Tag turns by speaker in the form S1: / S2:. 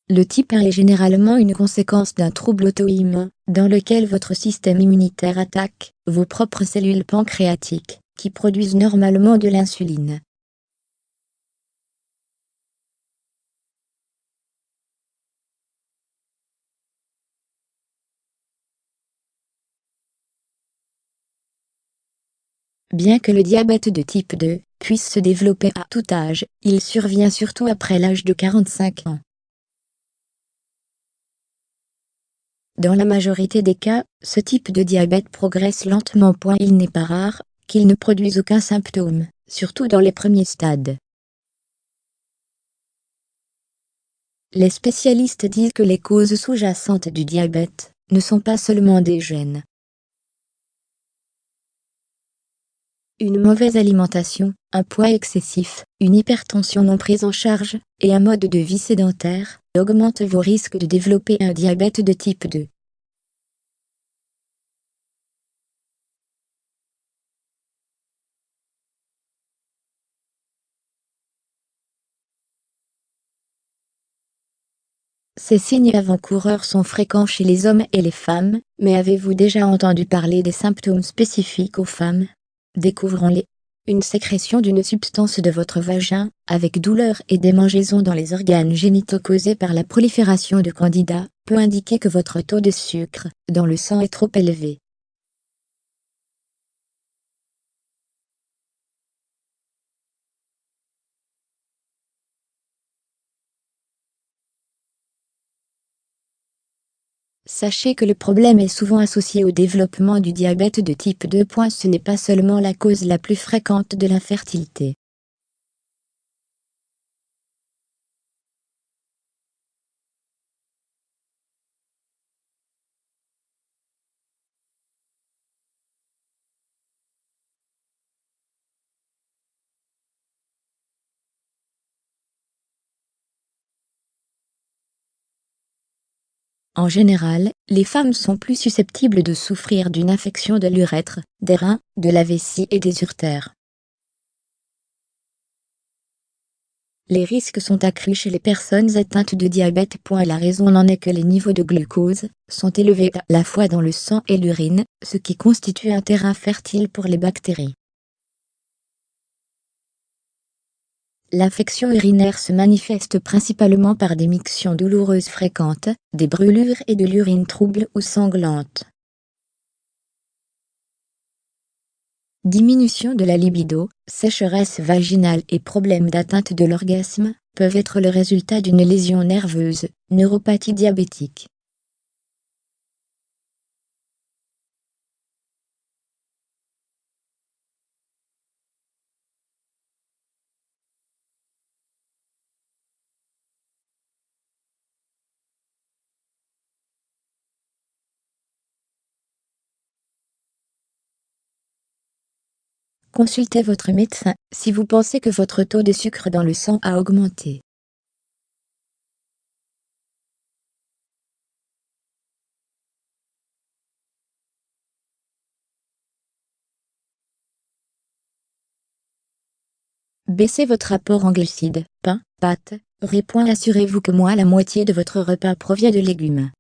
S1: Le type 1 est généralement une conséquence d'un trouble auto-immun, dans lequel votre système immunitaire attaque vos propres cellules pancréatiques, qui produisent normalement de l'insuline. Bien que le diabète de type 2 puisse se développer à tout âge, il survient surtout après l'âge de 45 ans. Dans la majorité des cas, ce type de diabète progresse lentement. Il n'est pas rare qu'il ne produise aucun symptôme, surtout dans les premiers stades. Les spécialistes disent que les causes sous-jacentes du diabète ne sont pas seulement des gènes. Une mauvaise alimentation, un poids excessif, une hypertension non prise en charge, et un mode de vie sédentaire, augmentent vos risques de développer un diabète de type 2. Ces signes avant-coureurs sont fréquents chez les hommes et les femmes, mais avez-vous déjà entendu parler des symptômes spécifiques aux femmes? Découvrons-les. Une sécrétion d'une substance de votre vagin, avec douleur et démangeaisons dans les organes génitaux causés par la prolifération de candidats, peut indiquer que votre taux de sucre dans le sang est trop élevé. Sachez que le problème est souvent associé au développement du diabète de type 2. Ce n'est pas seulement la cause la plus fréquente de l'infertilité. En général, les femmes sont plus susceptibles de souffrir d'une infection de l'urètre, des reins, de la vessie et des uretères. Les risques sont accrus chez les personnes atteintes de diabète. La raison en est que les niveaux de glucose sont élevés à la fois dans le sang et l'urine, ce qui constitue un terrain fertile pour les bactéries. L'infection urinaire se manifeste principalement par des mictions douloureuses fréquentes, des brûlures et de l'urine trouble ou sanglante. Diminution de la libido, sécheresse vaginale et problèmes d'atteinte de l'orgasme peuvent être le résultat d'une lésion nerveuse, neuropathie diabétique. Consultez votre médecin si vous pensez que votre taux de sucre dans le sang a augmenté. Baissez votre apport en glucides, pain, pâtes, riz. Assurez-vous que moins la moitié de votre repas provient de légumes.